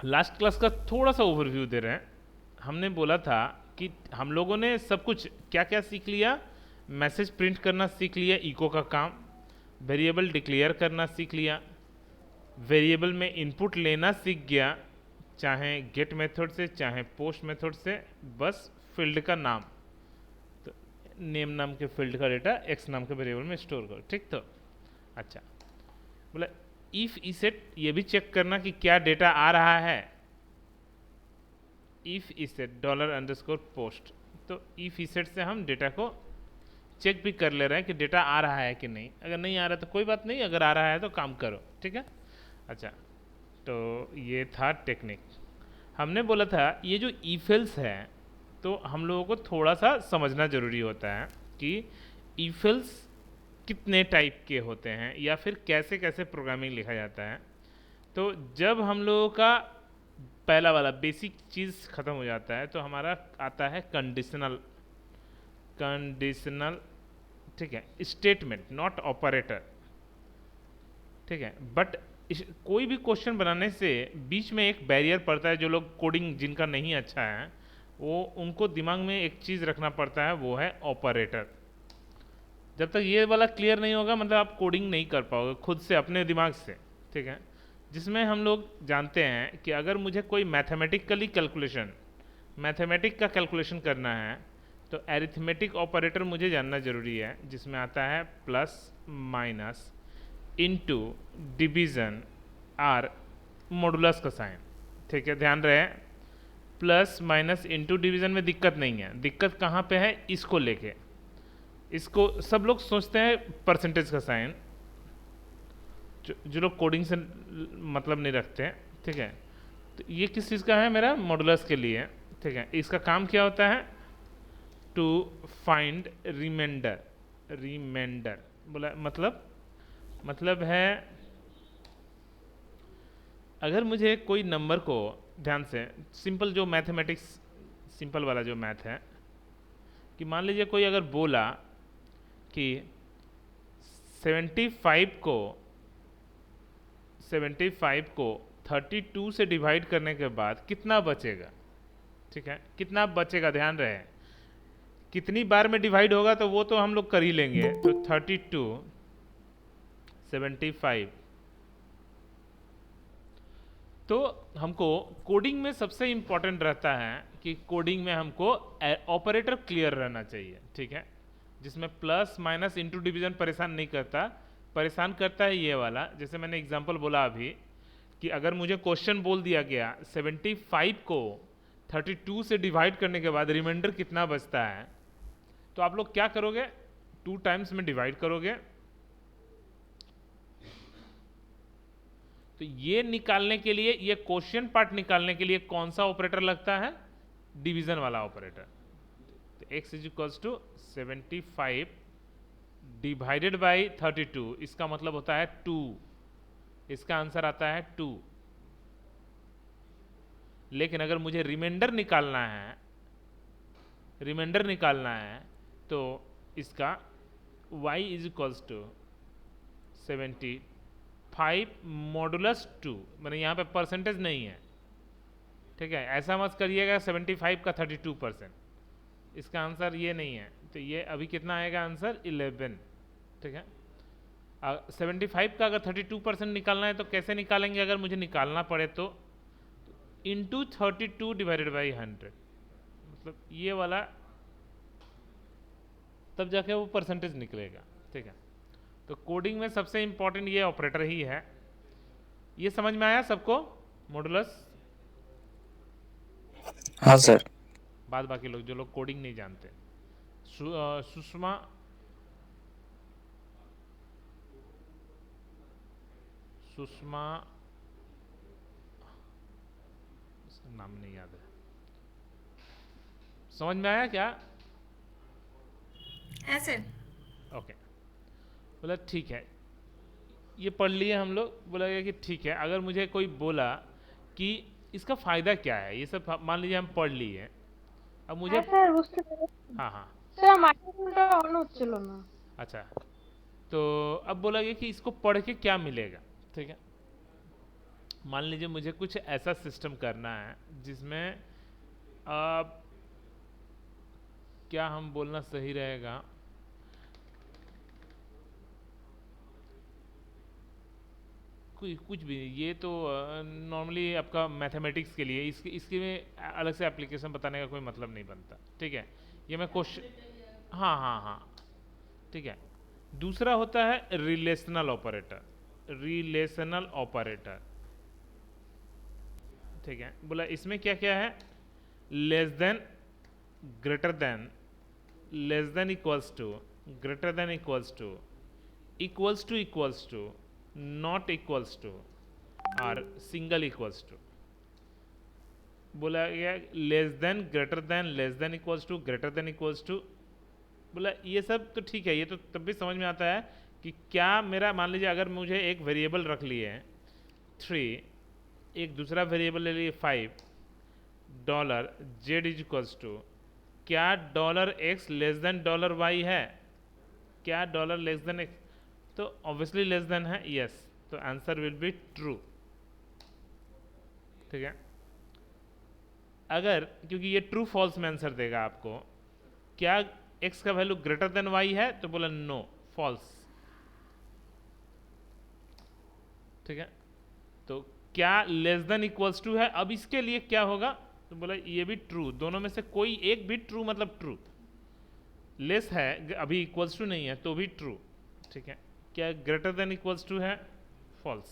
Last class का थोड़ा सा ओवरव्यू दे रहे हैं। हमने बोला था कि हम लोगों ने सब कुछ क्या क्या सीख लिया। मैसेज प्रिंट करना सीख लिया, इको का काम। वेरिएबल डिक्लेयर करना सीख लिया, वेरिएबल में इनपुट लेना सीख गया, चाहे गेट मेथड से चाहे पोस्ट मेथड से, बस फील्ड का नाम, तो नेम नाम के फील्ड का डेटा एक्स नाम के वेरिएबल में स्टोर करो। ठीक, तो अच्छा, बोला इफ इसेट ये भी चेक करना कि क्या डेटा आ रहा है। इफ इसेट डॉलर अंडरस्कोर पोस्ट, तो इफ इसेट से हम डेटा को चेक भी कर ले रहे हैं कि डेटा आ रहा है कि नहीं। अगर नहीं आ रहा तो कोई बात नहीं, अगर आ रहा है तो काम करो। ठीक है, अच्छा, तो ये था टेक्निक। हमने बोला था ये जो ईफेल्स है, तो हम लोगों को थोड़ा सा समझना ज़रूरी होता है कि ईफेल्स कितने टाइप के होते हैं या फिर कैसे कैसे प्रोग्रामिंग लिखा जाता है। तो जब हम लोगों का पहला वाला बेसिक चीज़ ख़त्म हो जाता है तो हमारा आता है कंडीशनल। कंडीशनल, ठीक है, स्टेटमेंट नॉट ऑपरेटर। ठीक है, बट कोई भी क्वेश्चन बनाने से बीच में एक बैरियर पड़ता है। जो लोग कोडिंग जिनका नहीं अच्छा है वो उनको दिमाग में एक चीज़ रखना पड़ता है, वो है ऑपरेटर। जब तक ये वाला क्लियर नहीं होगा मतलब आप कोडिंग नहीं कर पाओगे खुद से अपने दिमाग से। ठीक है, जिसमें हम लोग जानते हैं कि अगर मुझे कोई मैथमेटिक का कैलकुलेशन करना है तो एरिथमेटिक ऑपरेटर मुझे जानना ज़रूरी है, जिसमें आता है plus minus into division or modulus का साइन। ठीक है, ध्यान रहे प्लस माइनस इनटू डिवीज़न में दिक्कत नहीं है। दिक्कत कहाँ पे है, इसको लेके। इसको सब लोग सोचते हैं परसेंटेज का साइन, जो लोग कोडिंग से मतलब नहीं रखते हैं। ठीक है, तो ये किस चीज़ का है, मेरा मॉडुलस के लिए। ठीक है, इसका काम क्या होता है, टू फाइंड रिमाइंडर। रिमाइंडर बोला मतलब है अगर मुझे कोई नंबर को, ध्यान से, सिंपल जो मैथमेटिक्स, सिंपल वाला जो मैथ है, कि मान लीजिए कोई अगर बोला कि 75 को 32 से डिवाइड करने के बाद कितना बचेगा। ठीक है, कितना बचेगा, ध्यान रहे कितनी बार में डिवाइड होगा तो वो तो हम लोग कर ही लेंगे। तो 32 75, तो हमको कोडिंग में सबसे इंपॉर्टेंट रहता है कि कोडिंग में हमको ऑपरेटर क्लियर रहना चाहिए। ठीक है, जिसमें प्लस माइनस इंटू डिवीजन परेशान नहीं करता, परेशान करता है ये वाला। जैसे मैंने एग्जांपल बोला अभी कि अगर मुझे क्वेश्चन बोल दिया गया 75 को 32 से डिवाइड करने के बाद रिमाइंडर कितना बचता है, तो आप लोग क्या करोगे, 2 टाइम्स में डिवाइड करोगे। तो ये निकालने के लिए, ये क्वेश्चन पार्ट निकालने के लिए कौन सा ऑपरेटर लगता है, डिवीजन वाला ऑपरेटर। तो x is equals to 75 divided by 32, इसका मतलब होता है 2। इसका आंसर आता है 2। लेकिन अगर मुझे रिमाइंडर निकालना है तो इसका y is equals to 75 modulus 2, मैंने यहाँ पे परसेंटेज नहीं है। ठीक है, ऐसा मत करिएगा 75 का 32%, इसका आंसर ये नहीं है। तो ये अभी कितना आएगा आंसर, 11। ठीक है, 75 का अगर 32% निकालना है तो कैसे निकालेंगे, अगर मुझे निकालना पड़े तो इंटू 32 डिवाइडेड बाई 100, मतलब ये वाला, तब जाके वो परसेंटेज निकलेगा। ठीक है, तो कोडिंग में सबसे इंपॉर्टेंट ये ऑपरेटर ही है। ये समझ में आया सबको, मॉडुलस। हाँ सर। बाद बाकी लोग जो लोग कोडिंग नहीं जानते, सुषमा, सुषमा, इसका नाम नहीं याद है, समझ में आया क्या? हाँ सर। ओके, बोला ठीक है, ये पढ़ लिए हम लोग। बोला गया कि ठीक है, अगर मुझे कोई बोला कि इसका फ़ायदा क्या है, ये सब मान लीजिए हम पढ़ लिए। अब मुझे, হ্যাঁ স্যার বুঝতে পেরেছি हाँ हाँ, স্যার মাইক্রোফোনটা অন হচ্ছিল না अच्छा, तो अब बोला गया कि इसको पढ़ के क्या मिलेगा। ठीक है, मान लीजिए मुझे कुछ ऐसा सिस्टम करना है जिसमें क्या हम बोलना सही रहेगा, कुछ भी नहीं, ये तो नॉर्मली आपका मैथमेटिक्स के लिए, इसके इसके में अलग से एप्लीकेशन बताने का कोई मतलब नहीं बनता, ठीक है। ये मैं क्वेश्चन, हाँ हाँ हाँ, ठीक है। दूसरा होता है रिलेशनल ऑपरेटर, रिलेशनल ऑपरेटर, ठीक है। बोला इसमें क्या क्या है, less than, greater than, less than equals to, greater than equals to, equals to equals to, not equals to और सिंगल इक्वल्स टू। बोला गया less than, greater than, less than equals to, greater than equals to. बोला ये सब तो ठीक है, ये तो तब भी समझ में आता है कि क्या मेरा, मान लीजिए अगर मुझे एक वेरिएबल रख लिए 3, एक दूसरा वेरिएबल ले लिए 5, dollar Z is equals to, क्या dollar X less than dollar Y है, क्या डॉलर लेस देन एक्स, तो ऑब्वियसली लेस देन है, यस, तो आंसर विल बी ट्रू, ठीक है। अगर, क्योंकि ये ट्रू फॉल्स में आंसर देगा आपको, क्या x का वैल्यू ग्रेटर देन y है, तो बोला नो, फॉल्स, ठीक है। तो क्या लेस देन इक्वल्स टू है, अब इसके लिए क्या होगा, तो बोला ये भी ट्रू, दोनों में से कोई एक भी ट्रू, मतलब ट्रू, लेस है अभी इक्वल्स टू नहीं है तो भी ट्रू, ठीक है। क्या ग्रेटर देन इक्वल्स टू है, फॉल्स।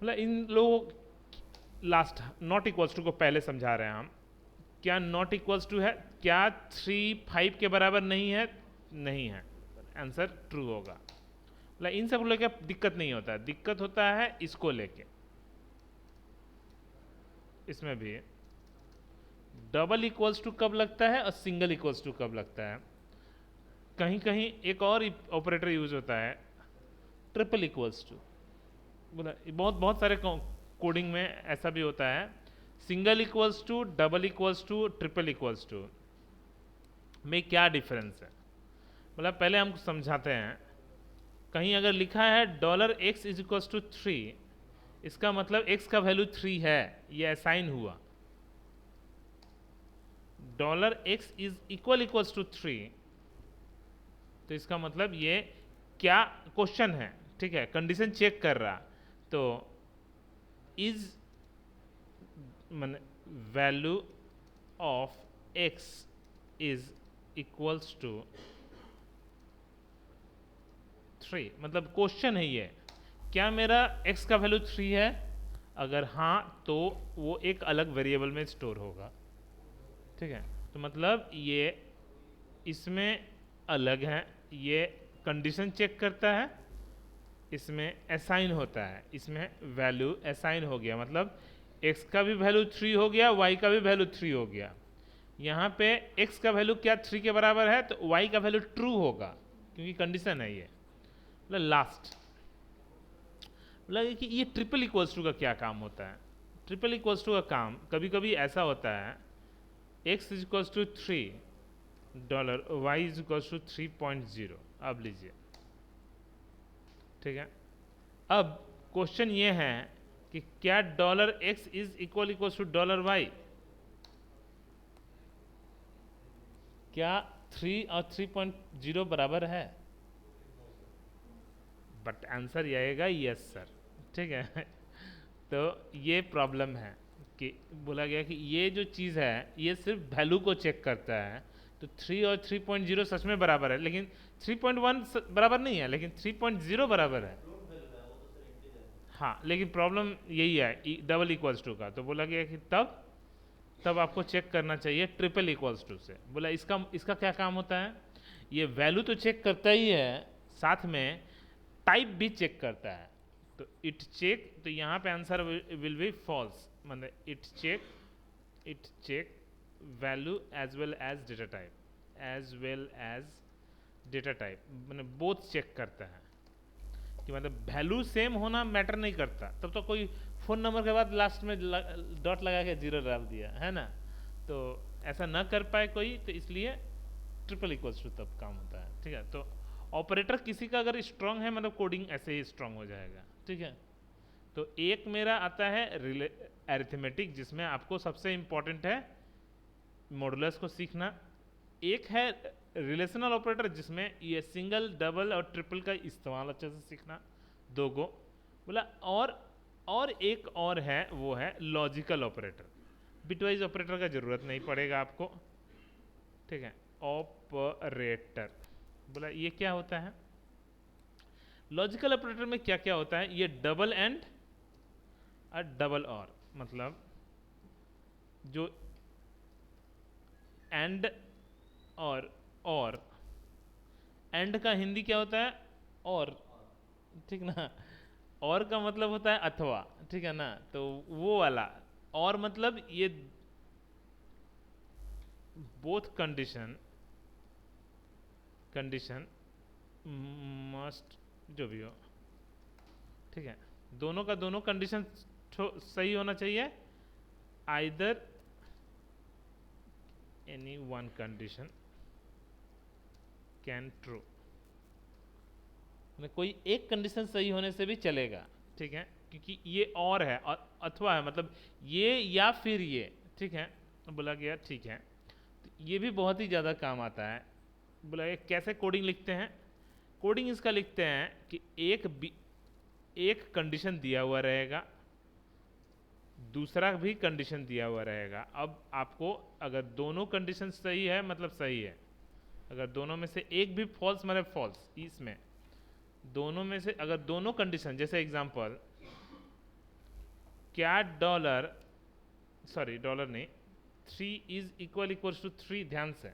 बोला इन लोगों, लास्ट नॉट इक्वल्स टू को पहले समझा रहे हैं हम, क्या नॉट इक्वल्स टू है, क्या 3 5 के बराबर नहीं है, नहीं है, आंसर ट्रू होगा। मतलब इन सब लेके दिक्कत नहीं होता है, दिक्कत होता है इसको लेके, इसमें भी डबल इक्वल्स टू कब लगता है और सिंगल इक्वल्स टू कब लगता है। कहीं कहीं एक और ऑपरेटर यूज होता है, ट्रिपल इक्वल्स टू। बोला बहुत बहुत सारे कोडिंग में ऐसा भी होता है, single equals to, double equals to, triple equals to में क्या डिफरेंस है। बोला पहले हम समझाते हैं, कहीं अगर लिखा है dollar X is equals to 3, इसका मतलब x का वैल्यू 3 है, ये असाइन हुआ। Dollar X is equals to 3, तो इसका मतलब ये क्या क्वेश्चन है, ठीक है, कंडीशन चेक कर रहा, तो इज मान value of x is equals to 3, मतलब क्वेश्चन है ये, क्या मेरा x का वैल्यू 3 है, अगर हाँ तो वो एक अलग वेरिएबल में स्टोर होगा, ठीक है। तो मतलब ये इसमें अलग है, ये कंडीशन चेक करता है, इसमें असाइन होता है, इसमें वैल्यू असाइन हो गया, मतलब x का भी वैल्यू 3 हो गया, y का भी वैल्यू 3 हो गया। यहाँ पे x का वैल्यू क्या 3 के बराबर है, तो y का वैल्यू ट्रू होगा, क्योंकि कंडीशन है ये। मतलब लास्ट, मतलब कि ये ट्रिपल इक्वल्स टू का क्या काम होता है। ट्रिपल इक्वल्स टू का काम कभी कभी ऐसा होता है, x is equals to 3 dollar, y is equals to 3.0, अब लीजिए, ठीक है। अब क्वेश्चन ये है कि क्या dollar X is equals to dollar Y, क्या 3 और 3.0 बराबर है, बट आंसर ये आएगा यस सर, ठीक है। तो ये प्रॉब्लम है कि बोला गया कि ये जो चीज़ है ये सिर्फ वैल्यू को चेक करता है, तो 3 और 3.0 सच में बराबर है, लेकिन 3.1 बराबर नहीं है, लेकिन 3.0 बराबर है, हाँ, लेकिन प्रॉब्लम यही है डबल इक्वल्स टू का। तो बोला गया कि तब आपको चेक करना चाहिए ट्रिपल इक्वल्स टू से। बोला इसका क्या काम होता है, ये वैल्यू तो चेक करता ही है, साथ में टाइप भी चेक करता है, तो इट चेक, तो यहाँ पे आंसर विल बी फॉल्स, मतलब it check value as well as data type, as well as data type, मतलब बोथ चेक करता है, कि मतलब वैल्यू सेम होना मैटर नहीं करता, तब तो कोई फ़ोन नंबर के बाद लास्ट में डॉट लगा के 0 डाल दिया है ना, तो ऐसा ना कर पाए कोई, तो इसलिए ट्रिपल इक्वल्स टू तब काम होता है, ठीक है। तो ऑपरेटर किसी का अगर स्ट्रांग है मतलब कोडिंग ऐसे ही स्ट्रांग हो जाएगा, ठीक है। तो एक मेरा आता है अरिथमेटिक, जिसमें आपको सबसे इंपॉर्टेंट है मॉडुलस को सीखना। एक है रिलेशनल ऑपरेटर, जिसमें ये सिंगल डबल और ट्रिपल का इस्तेमाल अच्छे से सीखना, दो गो बोला। और एक और है, वो है लॉजिकल ऑपरेटर। बिटवाइज ऑपरेटर का जरूरत नहीं पड़ेगा आपको, ठीक है। ऑपरेटर बोला ये क्या होता है, लॉजिकल ऑपरेटर में क्या क्या होता है, ये डबल एंड और डबल और, मतलब जो एंड और एंड का हिंदी क्या होता है, और, ठीक ना। और का मतलब होता है अथवा, ठीक है ना। तो वो वाला और मतलब ये बोथ कंडीशन मस्ट, जो भी हो, ठीक है। दोनों का दोनों कंडीशन सही होना चाहिए, either any one condition can true, कोई एक कंडीशन सही होने से भी चलेगा, ठीक है। क्योंकि ये और है और अथवा है, मतलब ये या फिर ये, ठीक है। बोला गया ठीक है। तो ये भी बहुत ही ज़्यादा काम आता है। बोला ये कैसे कोडिंग लिखते हैं, कोडिंग इसका लिखते हैं कि एक कंडीशन दिया हुआ रहेगा, दूसरा भी कंडीशन दिया हुआ रहेगा। अब आपको अगर दोनों कंडीशन सही है मतलब सही है, अगर दोनों में से एक भी फॉल्स मतलब फॉल्स, इसमें दोनों में से अगर दोनों कंडीशन, जैसे एग्जांपल क्या डॉलर नहीं, 3 इज इक्वल टू 3, ध्यान से,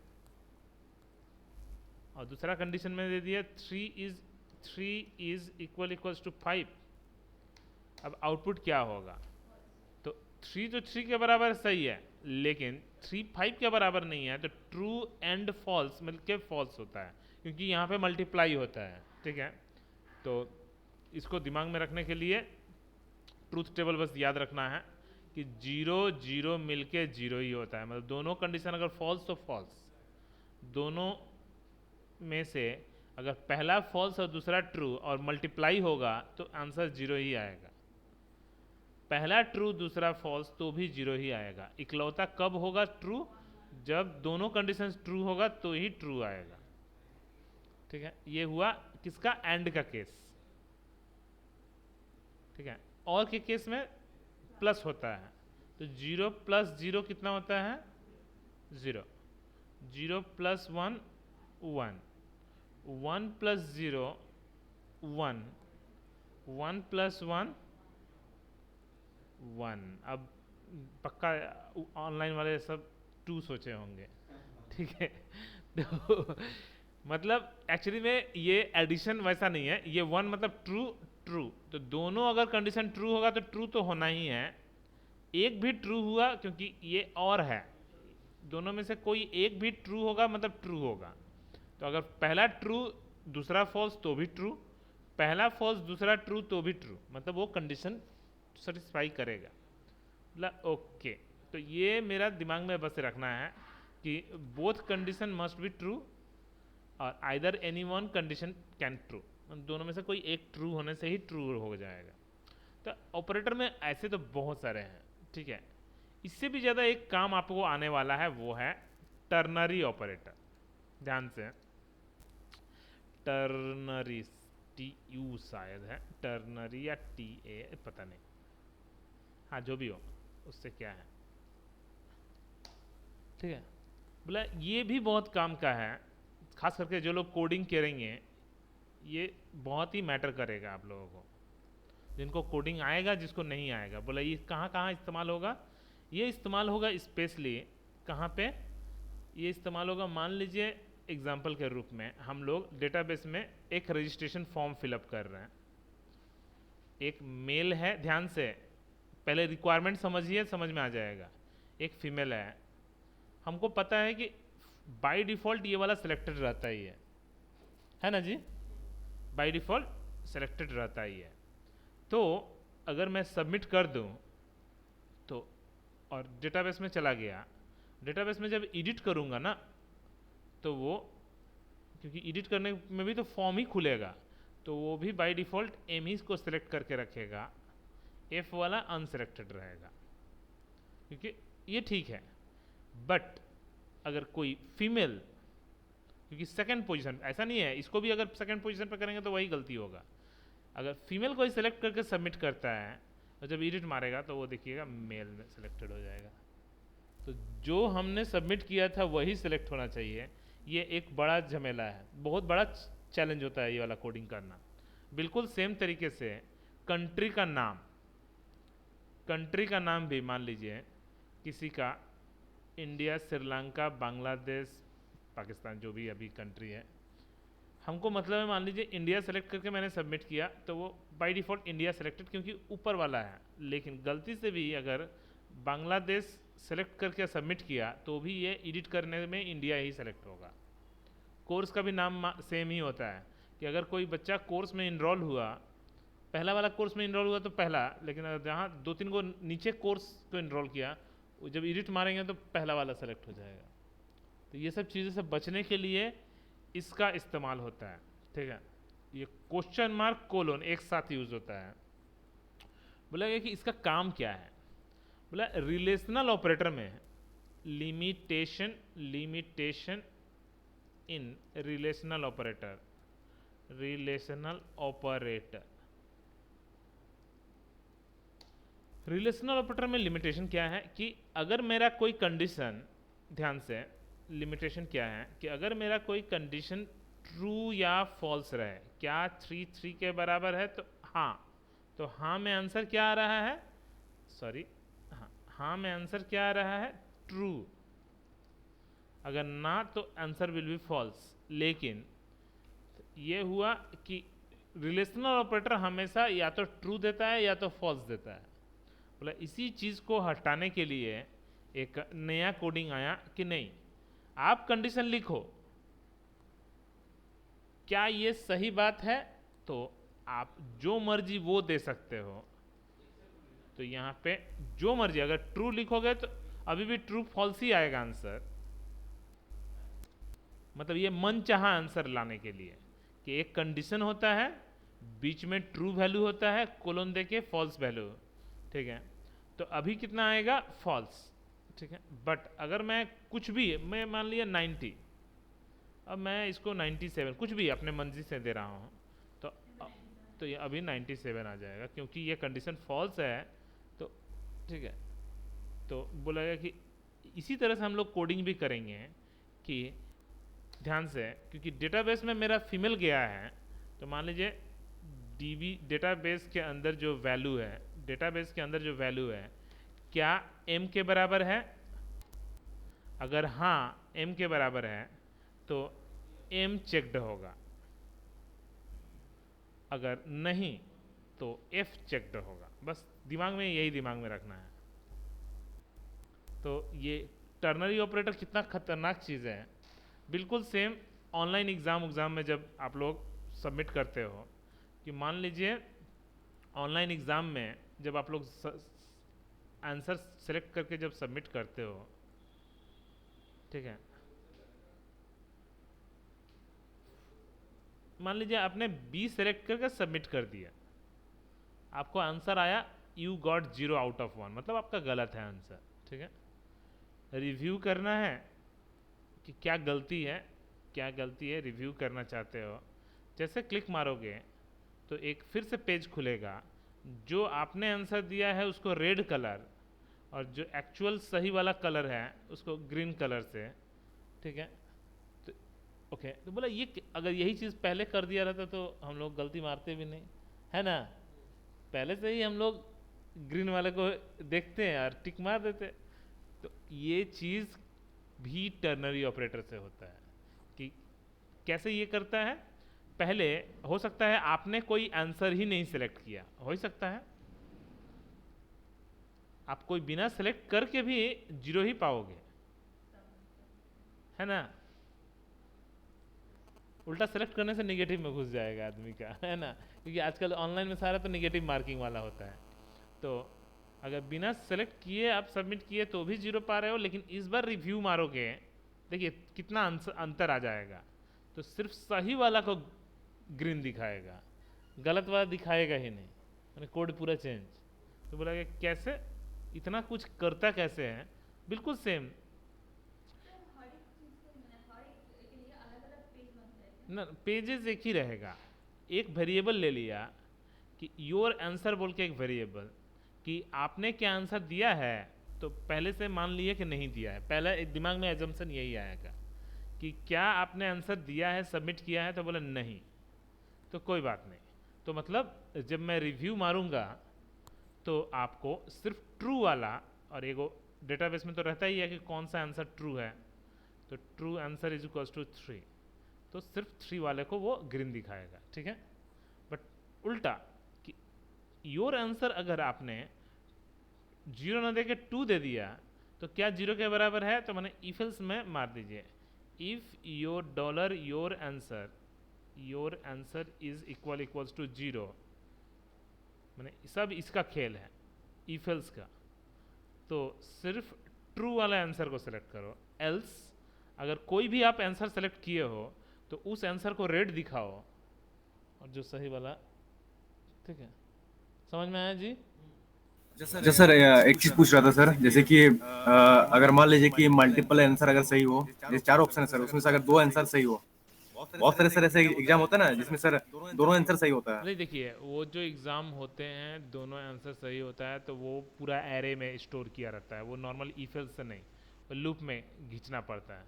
और दूसरा कंडीशन में दे दिया 3 इज इक्वल टू 5। अब आउटपुट क्या होगा, तो 3 तो 3 के बराबर सही है, लेकिन 3 5 के बराबर नहीं है, तो ट्रू एंड फॉल्स मिलके फॉल्स होता है, क्योंकि यहाँ पे मल्टीप्लाई होता है, ठीक है। तो इसको दिमाग में रखने के लिए ट्रूथ टेबल बस याद रखना है कि 0 0 मिलके 0 ही होता है, मतलब दोनों कंडीशन अगर फॉल्स तो फॉल्स, दोनों में से अगर पहला फॉल्स और दूसरा ट्रू और मल्टीप्लाई होगा तो आंसर 0 ही आएगा। पहला ट्रू दूसरा फॉल्स तो भी 0 ही आएगा। इकलौता कब होगा ट्रू, जब दोनों कंडीशन ट्रू होगा तो ही ट्रू आएगा, ठीक है। ये हुआ किसका, एंड का केस, ठीक है। और के केस में प्लस होता है, तो 0 + 0 कितना होता है, 0, 0 + 1 1, 1 + 0 1, 1 + 1 1। अब पक्का ऑनलाइन वाले सब 2 सोचे होंगे, ठीक है। तो मतलब एक्चुअली में ये एडिशन वैसा नहीं है, ये 1 मतलब ट्रू ट्रू, तो दोनों अगर कंडीशन ट्रू होगा तो ट्रू तो होना ही है। एक भी ट्रू हुआ क्योंकि ये और है, दोनों में से कोई एक भी ट्रू होगा मतलब ट्रू होगा। तो अगर पहला ट्रू दूसरा फॉल्स तो भी ट्रू, पहला फॉल्स दूसरा ट्रू तो भी ट्रू, मतलब वो कंडीशन सेटिस्फाई करेगा, मतलब ओके। तो ये मेरा दिमाग में बस रखना है कि both condition must be true और either any one condition can true, दोनों में से कोई एक ट्रू होने से ही ट्रू हो जाएगा। तो ऑपरेटर में ऐसे तो बहुत सारे हैं, ठीक है। इससे भी ज़्यादा एक काम आपको आने वाला है, वो है टर्नरी ऑपरेटर। ध्यान से, टर्नरी, TU शायद है, टर्नरी या TA पता नहीं, हाँ जो भी हो, उससे क्या है, ठीक है। बोला ये भी बहुत काम का है, खास करके जो लोग कोडिंग करेंगे ये बहुत ही मैटर करेगा आप लोगों को, जिनको कोडिंग आएगा जिसको नहीं आएगा। बोला ये कहाँ कहाँ इस्तेमाल होगा, ये इस्तेमाल होगा स्पेशली कहाँ पे, ये इस्तेमाल होगा, मान लीजिए एग्जाम्पल के रूप में हम लोग डेटाबेस में एक रजिस्ट्रेशन फॉर्म फिलअप कर रहे हैं, एक मेल है, ध्यान से पहले रिक्वायरमेंट समझिए, समझ में आ जाएगा। एक फीमेल हमको पता है कि बाय डिफ़ॉल्ट ये वाला सिलेक्टेड रहता ही है ना जी, बाय डिफ़ॉल्ट सिलेक्टेड रहता ही है। तो अगर मैं सबमिट कर दूं तो, और डेटाबेस में चला गया, डेटाबेस में जब एडिट करूंगा ना तो वो क्योंकि एडिट करने में भी तो फॉर्म ही खुलेगा, तो वो भी बाय डिफ़ॉल्ट एम ही को सिलेक्ट करके रखेगा, एफ वाला अनसेलेक्टेड रहेगा, क्योंकि ये ठीक है। बट अगर कोई फीमेल, क्योंकि सेकंड पोजीशन ऐसा नहीं है, इसको भी अगर सेकंड पोजीशन पर करेंगे तो वही गलती होगा। अगर फीमेल को ही सेलेक्ट करके सबमिट करता है और जब एडिट मारेगा तो वो देखिएगा मेल में सिलेक्टेड हो जाएगा। तो जो हमने सबमिट किया था वही सिलेक्ट होना चाहिए। ये एक बड़ा झमेला है, बहुत बड़ा चैलेंज होता है ये वाला कोडिंग करना। बिल्कुल सेम तरीके से कंट्री का नाम भी मान लीजिए किसी का इंडिया, श्रीलंका, बांग्लादेश, पाकिस्तान, जो भी अभी कंट्री है, हमको मतलब है मान लीजिए इंडिया सेलेक्ट करके मैंने सबमिट किया तो वो बाय डिफ़ॉल्ट इंडिया सेलेक्टेड क्योंकि ऊपर वाला है, लेकिन गलती से भी अगर बांग्लादेश सेलेक्ट करके सबमिट किया तो भी ये एडिट करने में इंडिया ही सेलेक्ट होगा। कोर्स का भी नाम सेम ही होता है कि अगर कोई बच्चा कोर्स में इनरोल हुआ, पहला वाला कोर्स में इनरोल हुआ तो पहला, लेकिन अगर जहाँ 2-3 को नीचे कोर्स को इनरोल किया, जब एडिट मारेंगे तो पहला वाला सेलेक्ट हो जाएगा। तो ये सब चीज़ें से बचने के लिए इसका इस्तेमाल होता है, ठीक है। ये क्वेश्चन मार्क कोलोन एक साथ यूज होता है। बोला गया कि इसका काम क्या है, बोला रिलेशनल ऑपरेटर में लिमिटेशन इन रिलेशनल ऑपरेटर में लिमिटेशन क्या है कि अगर मेरा कोई कंडीशन, ध्यान से, लिमिटेशन क्या है कि अगर मेरा कोई कंडीशन ट्रू या फॉल्स रहे, क्या 3 के बराबर है तो हाँ में आंसर क्या आ रहा है, हाँ में आंसर क्या आ रहा है, ट्रू। अगर ना तो आंसर विल बी फॉल्स। लेकिन ये हुआ कि रिलेशनल ऑपरेटर हमेशा या तो ट्रू देता है या तो फॉल्स देता है। बोला इसी चीज़ को हटाने के लिए एक नया कोडिंग आया कि नहीं, आप कंडीशन लिखो, क्या ये सही बात है, तो आप जो मर्जी वो दे सकते हो। तो यहाँ पे जो मर्जी, अगर ट्रू लिखोगे तो अभी भी ट्रू फॉल्स ही आएगा आंसर। मतलब ये मन चाहा आंसर लाने के लिए कि एक कंडीशन होता है, बीच में ट्रू वैल्यू होता है, कोलन दे के फॉल्स वैल्यू, ठीक है। तो अभी कितना आएगा, फॉल्स, ठीक है। बट अगर मैं कुछ भी, मैं मान लिया 90, अब मैं इसको 97 कुछ भी अपने मर्जी से दे रहा हूँ, तो ये अभी 97 आ जाएगा क्योंकि ये कंडीशन फॉल्स है। तो ठीक है, तो बोला गया कि इसी तरह से हम लोग कोडिंग भी करेंगे कि ध्यान से, क्योंकि डेटाबेस में मेरा फीमेल गया है, तो मान लीजिए डेटाबेस के अंदर जो वैल्यू है, क्या m के बराबर है। अगर हाँ m के बराबर है तो m चेक्ड होगा, अगर नहीं तो f चेक्ड होगा। बस दिमाग में रखना है। तो ये टर्नरी ऑपरेटर कितना खतरनाक चीज़ है। बिल्कुल सेम ऑनलाइन एग्ज़ाम में जब आप लोग सबमिट करते हो, कि मान लीजिए ऑनलाइन एग्ज़ाम में जब आप लोग आंसर सेलेक्ट करके जब सबमिट करते हो, ठीक है, मान लीजिए आपने बी सेलेक्ट करके सबमिट कर दिया, आपको आंसर आया यू गॉट 0 आउट ऑफ 1, मतलब आपका गलत है आंसर, ठीक है। रिव्यू करना है कि क्या गलती है, रिव्यू करना चाहते हो, जैसे क्लिक मारोगे तो एक फिर से पेज खुलेगा, जो आपने आंसर दिया है उसको रेड कलर और जो एक्चुअल सही वाला कलर है उसको ग्रीन कलर से, ठीक है। तो ओके, तो बोला ये अगर यही चीज़ पहले कर दिया रहता तो हम लोग गलती मारते भी नहीं, है ना। पहले से ही हम लोग ग्रीन वाले को देखते हैं और टिक मार देते। तो ये चीज़ भी टर्नरी ऑपरेटर से होता है कि कैसे ये करता है। पहले हो सकता है आपने कोई आंसर ही नहीं सिलेक्ट किया, हो सकता है आप कोई बिना सेलेक्ट करके भी 0 ही पाओगे, है ना। उल्टा सेलेक्ट करने से नेगेटिव में घुस जाएगा आदमी का, है ना, क्योंकि आजकल ऑनलाइन में सारा तो नेगेटिव मार्किंग वाला होता है। तो अगर बिना सेलेक्ट किए आप सबमिट किए तो भी 0 पा रहे हो, लेकिन इस बार रिव्यू मारोगे, देखिए कितना अंतर आ जाएगा। तो सिर्फ सही वाला को ग्रीन दिखाएगा, गलत वाला दिखाएगा ही नहीं। मैंने कोड पूरा चेंज। तो बोला कि कैसे, इतना कुछ करता कैसे है? बिल्कुल सेम ना, पेजेस एक ही रहेगा। एक वेरिएबल ले लिया कि योर आंसर बोल के, एक वेरिएबल कि आपने क्या आंसर दिया है, तो पहले से मान लिए कि नहीं दिया है। पहला एक दिमाग में एजम्पशन यही आएगा कि क्या आपने आंसर दिया है, सबमिट किया है, तो बोला नहीं, तो कोई बात नहीं। तो मतलब जब मैं रिव्यू मारूंगा तो आपको सिर्फ ट्रू वाला, और एगो डेटाबेस में तो रहता ही है कि कौन सा आंसर ट्रू है, तो true answer is equals to 3, तो सिर्फ 3 वाले को वो ग्रीन दिखाएगा, ठीक है। बट उल्टा कि योर आंसर अगर आपने 0 ना दे के 2 दे दिया, तो क्या 0 के बराबर है? तो मैंने इफ एल्स में मार दीजिए, if your dollar your answer is equals to 0, मैंने सब इसका खेल है इफ एल्स का। तो सिर्फ ट्रू वाला आंसर को सेलेक्ट करो, एल्स अगर कोई भी आप आंसर सेलेक्ट किए हो तो उस आंसर को रेड दिखाओ, और जो सही वाला, ठीक है। समझ में आया जी? अच्छा सर, एक चीज पूछ रहा था सर, जैसे कि अगर मान लीजिए कि मल्टीपल आंसर अगर सही हो, जैसे 4 ऑप्शन है सर, उसमें से अगर 2 आंसर सही हो, बहुत सारे सर ऐसे एग्जाम होता है ना जिसमें सर दोनों आंसर सही होता है। नहीं देखिए, वो जो एग्ज़ाम होते हैं दोनों आंसर सही होता है तो वो पूरा एरे में स्टोर किया रहता है, वो नॉर्मल ईफेल से नहीं, वो लूप में खींचना पड़ता है।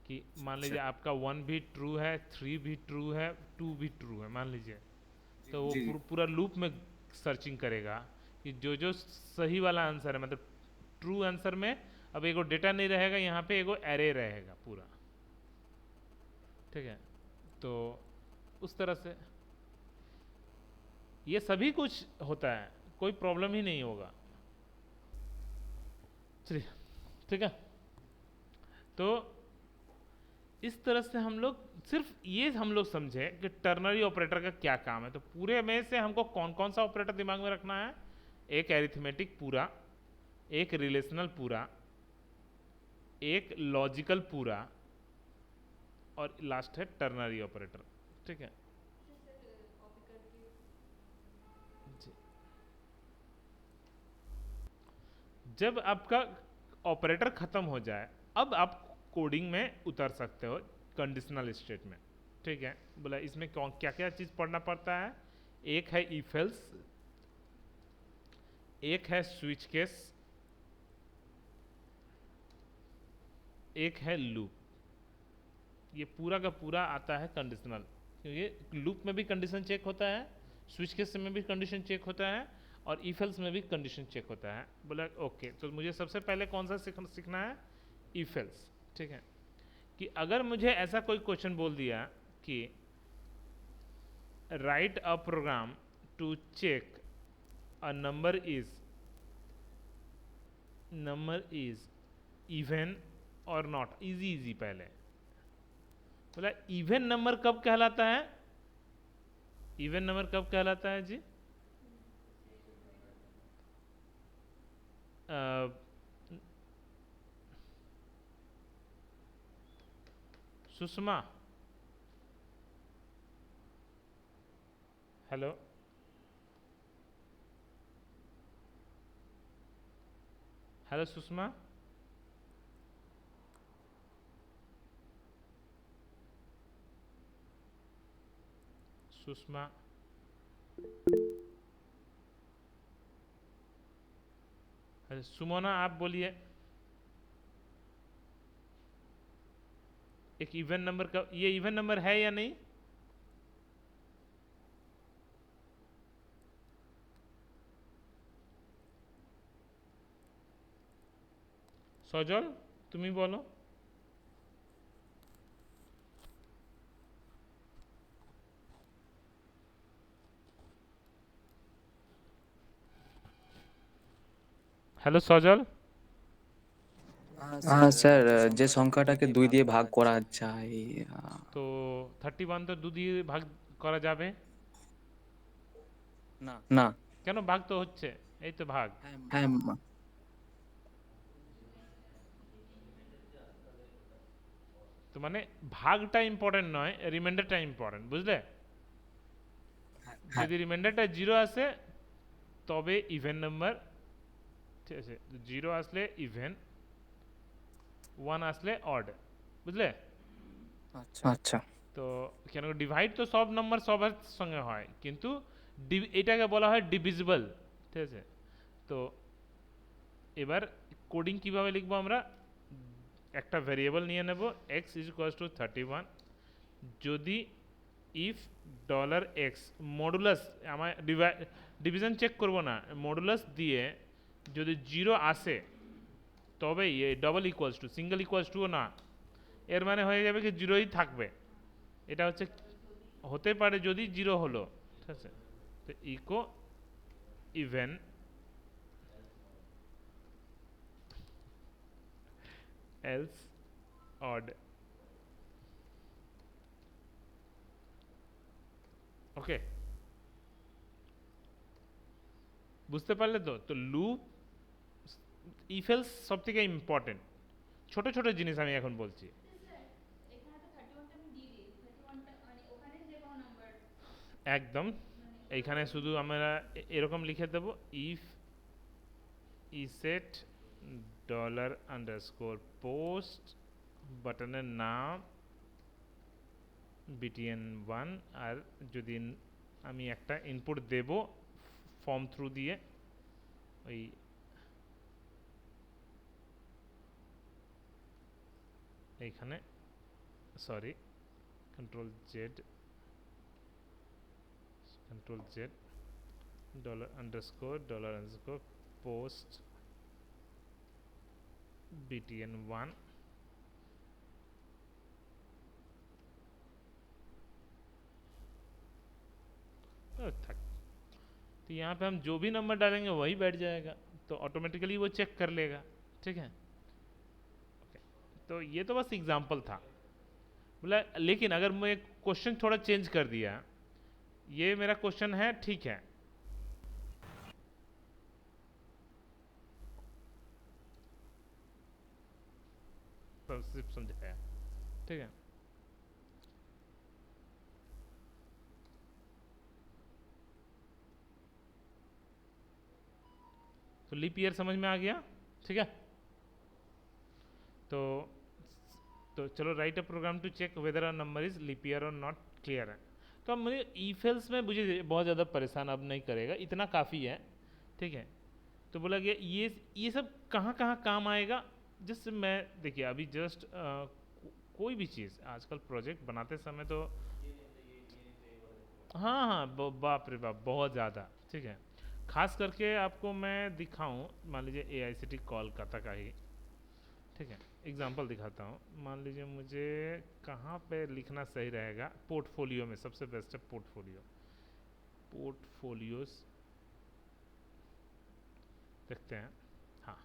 कि मान लीजिए आपका 1 भी ट्रू है, 3 भी ट्रू है, 2 भी ट्रू है मान लीजिए, तो वो जी। पूरा लूप में सर्चिंग करेगा कि जो जो सही वाला आंसर है, मतलब ट्रू आंसर में अब एगो डेटा नहीं रहेगा, यहाँ पे एगो एरे रहेगा पूरा, ठीक है। तो उस तरह से ये सभी कुछ होता है, कोई प्रॉब्लम ही नहीं होगा। चलिए, ठीक है। तो इस तरह से हम लोग सिर्फ ये हम लोग समझे कि टर्नरी ऑपरेटर का क्या काम है। तो पूरे में से हमको कौन कौन सा ऑपरेटर दिमाग में रखना है? एक एरिथमेटिक पूरा, एक रिलेशनल पूरा, एक लॉजिकल पूरा, और लास्ट है टर्नरी ऑपरेटर, ठीक है जी। जब आपका ऑपरेटर खत्म हो जाए, अब आप कोडिंग में उतर सकते हो कंडीशनल स्टेट में, ठीक है। बोला इसमें कौन क्या क्या चीज़ पढ़ना पड़ता है? एक है इफ एल्स, एक है स्विच केस, एक है लूप। ये पूरा का पूरा आता है कंडीशनल, क्योंकि लूप में भी कंडीशन चेक होता है, स्विच केस में भी कंडीशन चेक होता है, और इफ एल्स में भी कंडीशन चेक होता है। बोला ओके, तो मुझे सबसे पहले कौन सा सीखना है? इफ एल्स, ठीक है। कि अगर मुझे ऐसा कोई क्वेश्चन बोल दिया कि write a program to check a number is even और नॉट, इजी पहले बोला इवन नंबर कब कहलाता है? इवन नंबर कब कहलाता है जी? सुषमा, हेलो, हेलो सुषमा, सुषमा, अरे सुमोना आप बोलिए, एक इवन नंबर का, ये इवन नंबर है या नहीं? सजल तुम ही बोलो। হ্যালো সজল। স্যার, যে সংখ্যাটাকে 2 দিয়ে ভাগ করা যায়, তো 31 তো 2 দিয়ে ভাগ করা যাবে না। কেন? ভাগ তো হচ্ছে, এই তো ভাগ। হ্যাঁ, তো মানে ভাগটা ইম্পর্টেন্ট নয়, রিমাইন্ডারটা ইম্পর্টেন্ট, বুঝলে? যদি রিমাইন্ডারটা 0 আসে তবে ইভেন নাম্বার, ঠিক আছে? 0 আসলে ইভেন, 1 আসলে অড, বুঝলে? আচ্ছা। তো কেন ডিভাইড তো সব নাম্বার সবার সঙ্গে হয়, কিন্তু এটাকে বলা হয় ডিভিজিবল, ঠিক আছে? তো এবার কোডিং কিভাবে লিখবো আমরা? একটা ভেরিয়েবল নিয়ে নেব এক্স ইজ ইকুয়ালস টু 31, যদি ইফ ডলার এক্স মডুলাস, আমার ডিভিশন চেক করব না, মডুলাস দিয়ে যদি 0 আসে তবেই এই double equals to, single equals টুও না, এর মানে হয়ে যাবে কি 0ই থাকবে। এটা হচ্ছে হতে পারে যদি 0 হলো, ঠিক আছে? তো ইকো ইভেন এলস অড। ওকে, বুঝতে পারলে তো? তো লুপ, ইফ এলস সব থেকে ইম্পর্টেন্ট। ছোট ছোট জিনিস আমি এখন বলছি। একদম, এইখানে শুধু আমরা এরকম লিখে দেবো, ইফ ইসেট ডলার আন্ডারস্কোর পোস্ট, বাটনের নাম btn1, আর যদি আমি একটা ইনপুট দেব ফর্ম থ্রু দিয়ে, ওই এইখানে, sorry, control Z dollar underscore post btn1, थक। तो यहाँ पे हम जो भी नंबर डालेंगे वही बैठ जाएगा, तो ऑटोमेटिकली वो चेक कर लेगा, ठीक है? ओके, तो ये तो बस एग्जांपल था, बोला। लेकिन अगर मैं क्वेश्चन थोड़ा चेंज कर दिया, ये मेरा क्वेश्चन है, ठीक है, तो सिर्फ समझाया, ठीक है? तो लीप ईयर समझ में आ गया, ठीक है? तो चलो, write a program to check whether a number is leap year और नॉट, क्लियर है? तो अब मुझे ईफेल्स में मुझे बहुत ज़्यादा परेशान अब नहीं करेगा, इतना काफ़ी है, ठीक है? तो बोला गया ये सब कहाँ कहाँ काम आएगा। जस्ट मैं देखिए अभी जस्ट कोई भी चीज़ आजकल प्रोजेक्ट बनाते समय तो हाँ हाँ, बाप रे बाप, बहुत ज़्यादा, ठीक है? खास करके आपको मैं दिखाऊं, मान लीजिए AICT कोलकाता का ही, ठीक है, एग्जांपल दिखाता हूँ। मान लीजिए मुझे कहाँ पे लिखना सही रहेगा, पोर्टफोलियो में सबसे बेस्ट है पोर्टफोलियोज देखते हैं। हाँ,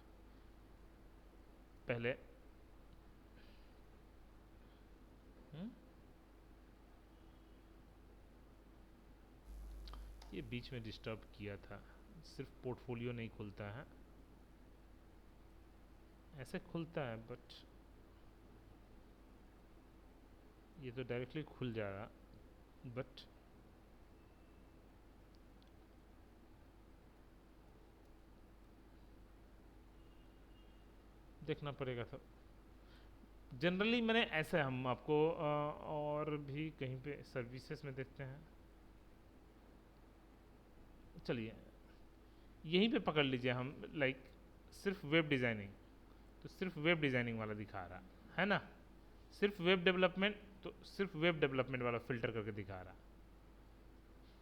पहले ये बीच में डिस्टर्ब किया था, सिर्फ पोर्टफोलियो नहीं खुलता है, ऐसे खुलता है, बट ये तो डायरेक्टली खुल जा रहा, बट देखना पड़ेगा। तो जनरली मैंने ऐसे, हम आपको और भी कहीं पे सर्विसेज में देखते हैं, चलिए यहीं पे पकड़ लीजिए हम, लाइक सिर्फ वेब डिज़ाइनिंग, तो सिर्फ वेब डिज़ाइनिंग वाला दिखा रहा है ना, सिर्फ वेब डेवलपमेंट, तो सिर्फ वेब डेवलपमेंट वाला फिल्टर करके दिखा रहा,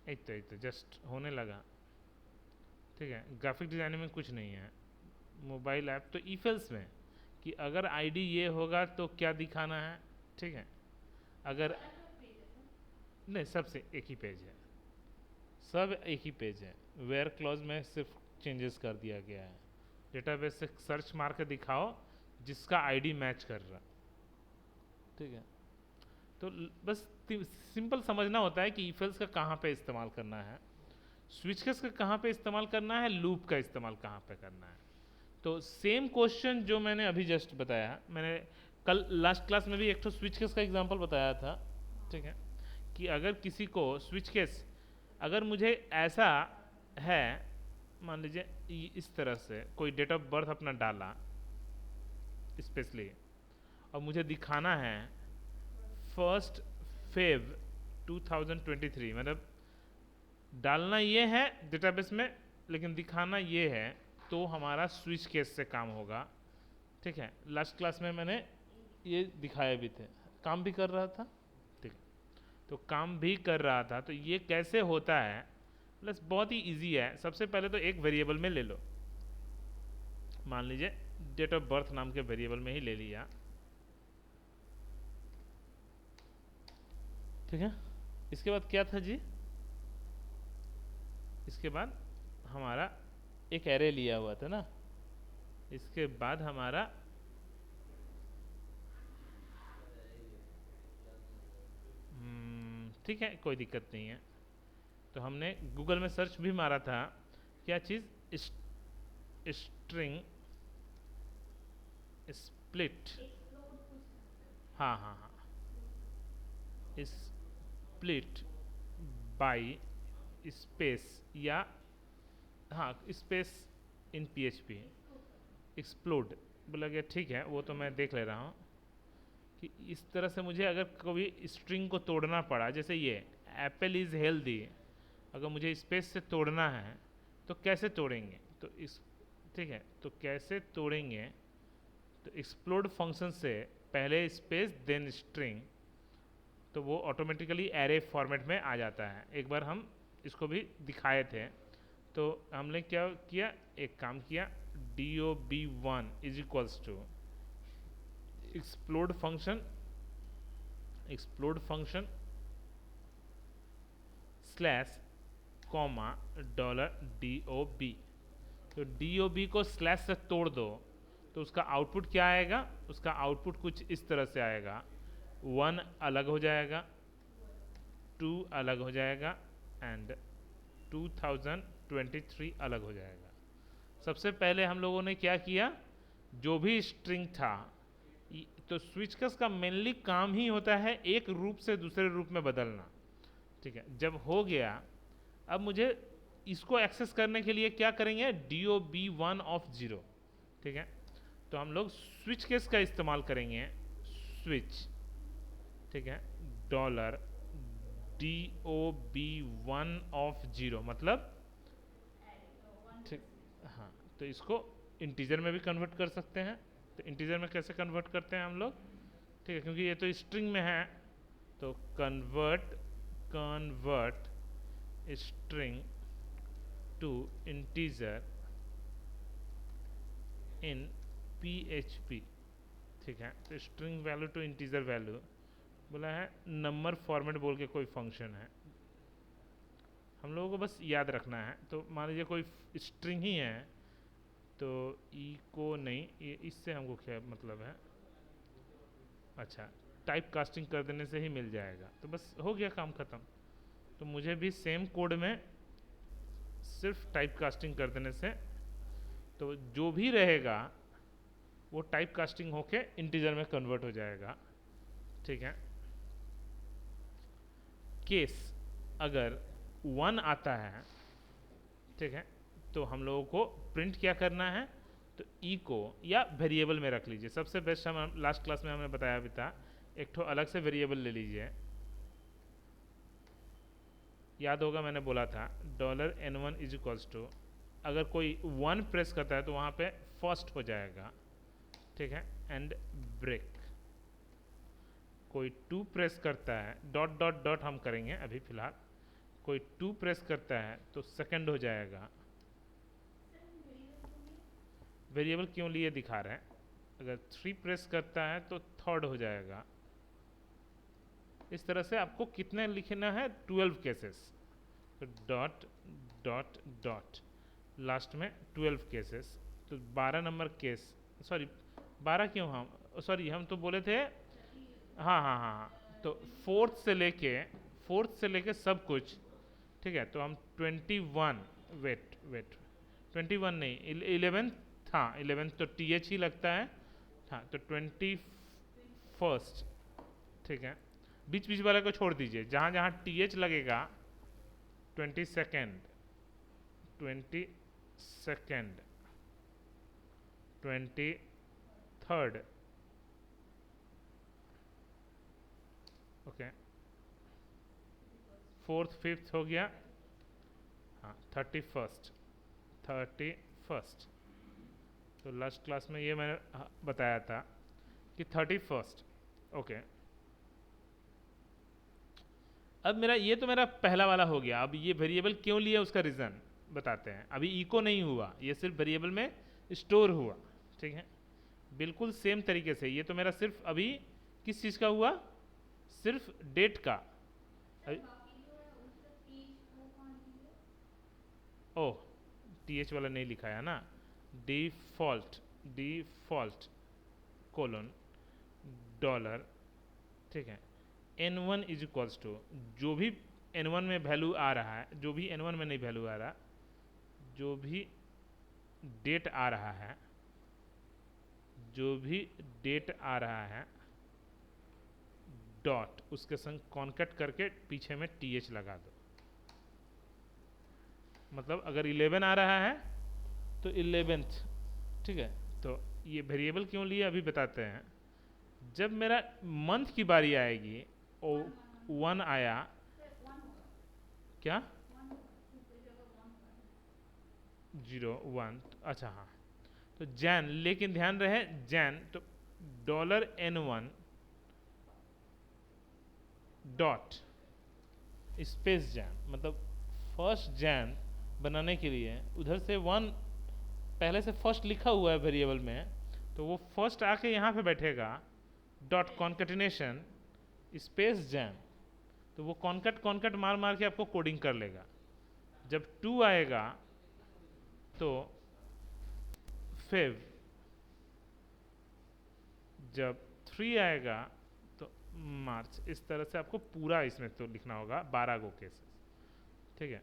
एक तो जस्ट होने लगा, ठीक है? ग्राफिक डिज़ाइनिंग में कुछ नहीं है, मोबाइल ऐप तो ईफेल्स में कि अगर आईडी ये होगा तो क्या दिखाना है, ठीक है? अगर नहीं, सबसे एक ही पेज है, सब एक ही पेज है। वेयर क्लॉज में सिर्फ चेंजेस कर दिया गया है, डेटाबेस से सर्च मार के दिखाओ जिसका आईडी मैच कर रहा, ठीक है? तो बस सिंपल समझना होता है कि ईफेल्स का कहाँ पे इस्तेमाल करना है, स्विच केस का कहाँ पे इस्तेमाल करना है, लूप का इस्तेमाल कहाँ पे करना है। तो सेम क्वेश्चन जो मैंने अभी जस्ट बताया, मैंने कल लास्ट क्लास में भी एक तो स्विच केस का एग्जांपल बताया था, ठीक है, कि अगर किसी को स्विच केस, अगर मुझे ऐसा है, मान लीजिए इस तरह से कोई डेट ऑफ बर्थ अपना डाला स्पेशली, और मुझे दिखाना है 1 Feb 2023, मतलब डालना ये है डेटाबेस में लेकिन दिखाना ये है, तो हमारा स्विच केस से काम होगा, ठीक है। लास्ट क्लास में मैंने ये दिखाया भी थे, काम भी कर रहा था, ठीक, तो काम भी कर रहा था। तो ये कैसे होता है, प्लस बहुत ही इजी है। सबसे पहले तो एक वेरिएबल में ले लो, मान लीजिए डेट ऑफ बर्थ नाम के वेरिएबल में ही ले लिया, ठीक है। इसके बाद क्या था जी, इसके बाद हमारा एक एरे लिया हुआ था ना, इसके बाद हमारा ठीक है, कोई दिक्कत नहीं है। तो हमने गूगल में सर्च भी मारा था, क्या चीज़, स्ट्रिंग स्प्लिट, हाँ हाँ हाँ, स्प्लिट बाय स्पेस, या हाँ स्पेस इन PHP, एक्सप्लोड बोला गया, ठीक है, वो तो मैं देख ले रहा हूँ कि इस तरह से मुझे अगर कभी स्ट्रिंग को तोड़ना पड़ा, जैसे ये एप्पल इज़ हेल्दी, अगर मुझे स्पेस से तोड़ना है तो कैसे तोड़ेंगे, तो इस, ठीक है, तो कैसे तोड़ेंगे, तो एक्सप्लोड फंक्शन से पहले स्पेस देन स्ट्रिंग, तो वो ऑटोमेटिकली एरे फॉर्मेट में आ जाता है। एक बार हम इसको भी दिखाए थे, तो हमने क्या किया, एक काम किया, dob1 is equals to explode function slash comma $dob, तो dob को स्लैश से तोड़ दो तो उसका आउटपुट क्या आएगा, उसका आउटपुट कुछ इस तरह से आएगा, 1 अलग हो जाएगा, 2 अलग हो जाएगा, एंड 2023 अलग हो जाएगा। सबसे पहले हम लोगों ने क्या किया, जो भी स्ट्रिंग था, तो स्विच केस का मेनली काम ही होता है एक रूप से दूसरे रूप में बदलना, ठीक है। जब हो गया, अब मुझे इसको एक्सेस करने के लिए क्या करेंगे, dob1 ऑफ 0, ठीक है। तो हम लोग स्विच केस का इस्तेमाल करेंगे, स्विच, ठीक है, $dob1 ऑफ 0, मतलब ठीक, हाँ, तो इसको इंटीजर में भी कन्वर्ट कर सकते हैं। तो इंटीजर में कैसे कन्वर्ट करते हैं हम लोग, ठीक है, क्योंकि ये तो स्ट्रिंग में है, तो convert string to integer in PHP, ठीक है। तो string value to integer value बोला है, नंबर फॉर्मेट बोल के कोई फंक्शन है, हम लोगों को बस याद रखना है। तो मान लीजिए कोई स्ट्रिंग ही है, तो इको नहीं, ये इससे हमको क्या मतलब है, अच्छा, टाइप कास्टिंग कर देने से ही मिल जाएगा, तो बस हो गया काम ख़त्म। तो मुझे भी सेम कोड में सिर्फ टाइप कास्टिंग कर देने से, तो जो भी रहेगा वो टाइप कास्टिंग होके इंटीजर में कन्वर्ट हो जाएगा, ठीक है। केस अगर 1 आता है, ठीक है, तो हम लोगों को प्रिंट क्या करना है, तो ई को या वेरिएबल में रख लीजिए। सबसे बेस्ट हम लास्ट क्लास में हमें बताया भी था, एक ठो अलग से वेरिएबल ले लीजिए, याद होगा मैंने बोला था $n1 इज इक्वल्स टू, अगर कोई 1 प्रेस करता है तो वहाँ पे फर्स्ट हो जाएगा, ठीक है, एंड ब्रेक। कोई 2 प्रेस करता है, डॉट डॉट डॉट हम करेंगे अभी फिलहाल, कोई 2 प्रेस करता है तो सेकंड हो जाएगा। वेरिएबल क्यों लिए दिखा रहे हैं, अगर 3 प्रेस करता है तो थर्ड हो जाएगा। इस तरह से आपको कितने लिखना है, 12 केसेस, तो डॉट डॉट डॉट लास्ट में 12 केसेस, तो 12 नंबर केस, सॉरी 12 क्यों, हम तो बोले थे, हाँ हाँ हाँ हाँ, तो फोर्थ से लेके सब कुछ, ठीक है। तो हम 21, वेट 21 नहीं, 11th, हाँ 11th तो TH ही लगता है, हाँ, तो फर्स्ट, ठीक है, बीच बीच वाले को छोड़ दीजिए, जहाँ जहाँ TH लगेगा 22nd, 23rd, okay, 4th 5th हो गया, हाँ 31st, तो लास्ट क्लास में ये मैंने बताया था कि 31st, ओके। अब मेरा ये तो मेरा पहला वाला हो गया। अब ये वेरिएबल क्यों लिया उसका रीज़न बताते हैं। अभी इको नहीं हुआ, ये सिर्फ वेरिएबल में स्टोर हुआ, ठीक है। बिल्कुल सेम तरीके से ये तो मेरा सिर्फ अभी किस चीज़ का हुआ, सिर्फ डेट का। ओह, TH वाला नहीं लिखा है ना, डिफॉल्ट कोलन डॉलर, ठीक है, N1 इज इक्वल्स टू, जो भी N1 में वैल्यू आ रहा है, जो भी N1 में नहीं वैल्यू आ रहा, जो भी डेट आ रहा है, जो भी डेट आ रहा है, डॉट उसके संग कॉन्कैट करके पीछे में TH लगा दो। मतलब अगर 11 आ रहा है तो 11th, ठीक है। तो ये वेरिएबल क्यों लिए अभी बताते हैं। जब मेरा मंथ की बारी आएगी और 1 आया, क्या 0 1, अच्छा हाँ, तो जैन, लेकिन ध्यान रहे जैन, तो $N1 डॉट स्पेस जैन, मतलब फर्स्ट जैन बनाने के लिए उधर से 1 पहले से फर्स्ट लिखा हुआ है वेरिएबल में, तो वो फर्स्ट आके यहाँ पे बैठेगा, डॉट कॉन्केटिनेशन स्पेस जैन, तो वो कॉन्कट मार मार के आपको कोडिंग कर लेगा। जब 2 आएगा तो फेव, जब 3 आएगा तो मार्च। इस तरह से आपको पूरा इसमें तो लिखना होगा 12 गो केसेस, ठीक है।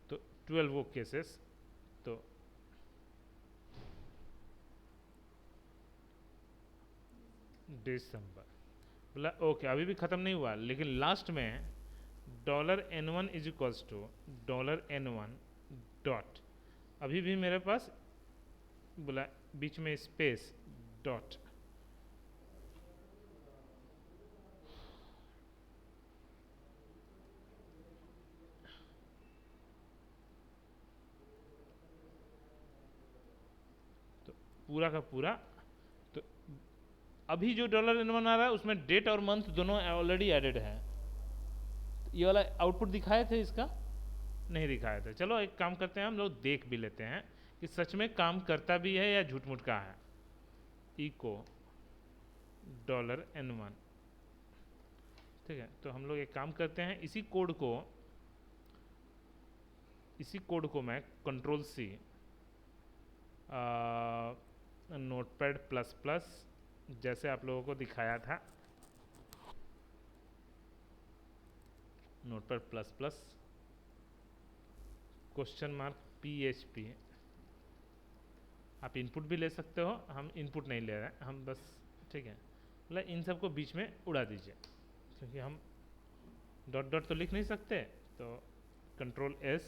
तो 12 वो केसेस, तो दिसंबर बोला, ओके अभी भी ख़त्म नहीं हुआ, लेकिन लास्ट में $N1 is equals to $N1 dot, अभी भी मेरे पास बोला बीच में स्पेस डॉट, तो पूरा का पूरा, तो अभी जो $N1 आ रहा है उसमें डेट और मंथ दोनों ऑलरेडी एडेड है। ये वाला आउटपुट दिखाए थे, इसका नहीं दिखाए थे। चलो एक काम करते हैं, हम लोग देख भी लेते हैं कि सच में काम करता भी है या झूठ मूठ का है। इको $N1, ठीक है। तो हम लोग एक काम करते हैं, इसी कोड को मैं Ctrl+C नोटपैड प्लस प्लस जैसे आप लोगों को दिखाया था, नोटपैड प्लस प्लस $PHP, आप इनपुट भी ले सकते हो, हम इनपुट नहीं ले रहे हैं, हम बस, ठीक है, मतलब इन सबको बीच में उड़ा दीजिए, क्योंकि हम डॉट डॉट तो लिख नहीं सकते। तो Ctrl+S,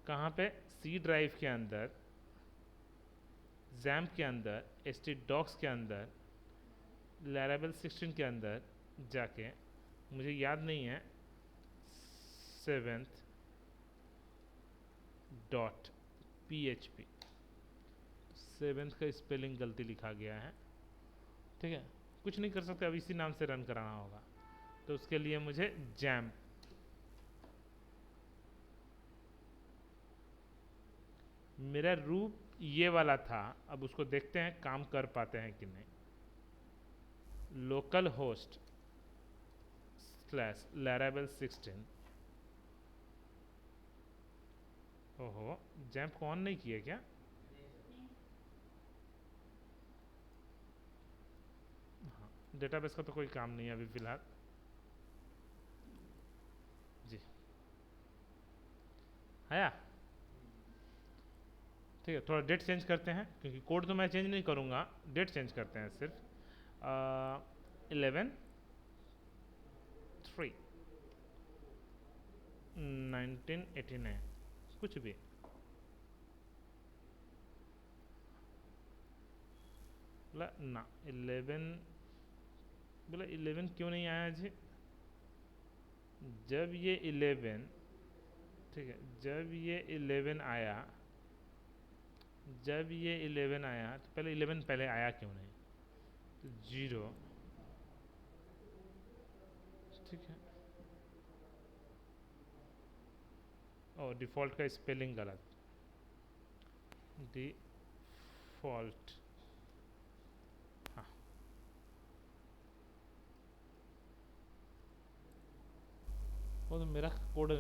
कहाँ पे, C ड्राइव के अंदर, XAMPP के अंदर, htdocs के अंदर, Laravel 16 के अंदर जाके, मुझे याद नहीं है 7th डॉट PHP, 7th का स्पेलिंग गलती लिखा गया है, ठीक है, कुछ नहीं कर सकते, अब इसी नाम से रन कराना होगा। तो उसके लिए मुझे जैम, मेरा रूप ये वाला था, अब उसको देखते हैं काम कर पाते हैं कि नहीं। लोकल होस्ट / Laravel 16, ओहो जैम्प को ऑन नहीं किया क्या, हाँ, डेटाबेस का तो कोई काम नहीं है अभी फिलहाल जी, आया, ठीक है, थोड़ा डेट चेंज करते हैं क्योंकि कोड तो मैं चेंज नहीं करूँगा, डेट चेंज करते हैं सिर्फ 11/3/1989 कुछ भी। बोला ना 11, बोला 11 क्यों नहीं आया जी? जब ये 11, ठीक है, जब ये 11 आया, जब ये 11 आया तो पहले 11 पहले आया क्यों नहीं? तो 0, ठीक है। और डिफ़ॉल्ट का स्पेलिंग गलत, डिफ़ॉल्ट, हाँ, वो तो मेरा कोड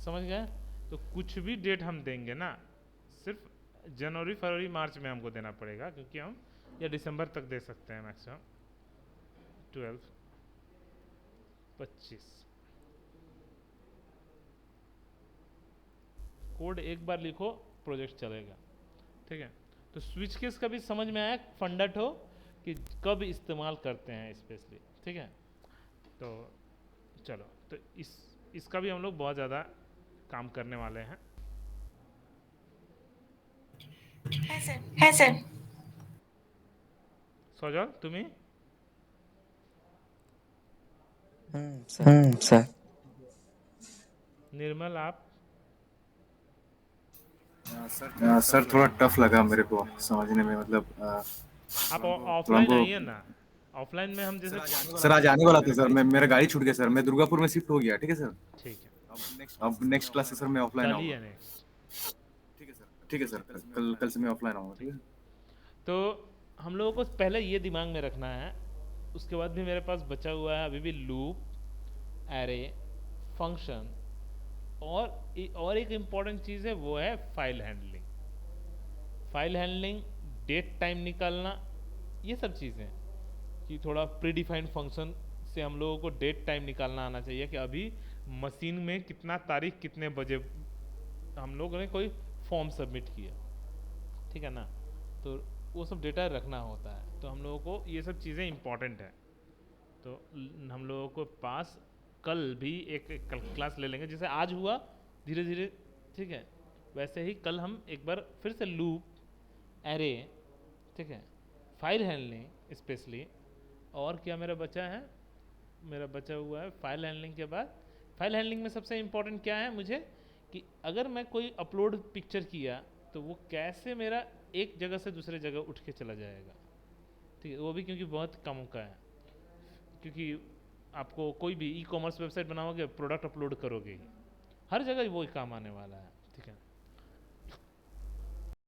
समझ गए। तो कुछ भी डेट हम देंगे ना, सिर्फ जनवरी फरवरी मार्च में हमको देना पड़ेगा क्योंकि हम या दिसंबर तक दे सकते हैं मैक्सिमम 12, 25। कोड एक बार लिखो प्रोजेक्ट चलेगा, ठीक है। तो स्विच केस का भी समझ में आया फंडट हो कि कब इस्तेमाल करते हैं स्पेशली, ठीक है। तो चलो, तो इसका भी हम लोग बहुत ज़्यादा काम करने वाले हैं। है सर। सौजल तुम्ही सर। निर्मल आप सर थोड़ा टफ लगा मेरे को समझने में, मतलब आप थोड़ा ऑफलाइन हमको। आइए ना, ऑफलाइन में हम जैसे सर आज आने वाला था सर, मैं मेरा गाड़ी छूट गया सर, मैं दुर्गापुर में शिफ्ट हो गया, ठीक है सर। ठीक है, अब नेक्स्ट क्लास से सर मैं ऑफलाइन कल ही आऊंगा। है नेक्स्ट। ठीक है सर, कल से मैं ऑफलाइन आऊंगा, ठीक है। तो हम लोगों को पहले ये दिमाग में रखना है, उसके बाद भी मेरे पास बचा हुआ है अभी भी लूप, एरे, फंक्शन और एक इम्पॉर्टेंट चीज़ है वो है file handling. File handling, date time निकालना, ये सब चीज़ें कि थोड़ा प्रीडिफाइंड फंक्शन से हम लोगों को डेट टाइम निकालना आना चाहिए कि अभी मशीन में कितना तारीख कितने बजे हम लोगों ने कोई फॉर्म सबमिट किया, ठीक है ना। तो वो सब डेटा रखना होता है, तो हम लोगों को ये सब चीज़ें इम्पॉर्टेंट है। तो हम लोगों को पास कल भी एक क्लास ले लेंगे, जैसे आज हुआ धीरे धीरे, ठीक है, वैसे ही कल हम एक बार फिर से लूप, एरे, ठीक है, फाइल हैंडलिंग स्पेशली, और क्या मेरा बचा है, मेरा बचा हुआ है फाइल हैंडलिंग के बाद। फाइल हैंडलिंग में सबसे इम्पोर्टेंट क्या है मुझे, कि अगर मैं कोई अपलोड पिक्चर किया तो वो कैसे मेरा एक जगह से दूसरे जगह उठ के चला जाएगा, ठीक है, वो भी क्योंकि बहुत कम का है, क्योंकि आपको कोई भी ई कॉमर्स वेबसाइट बनाओगे, प्रोडक्ट अपलोड करोगे, हर जगह वो काम आने वाला है, ठीक है।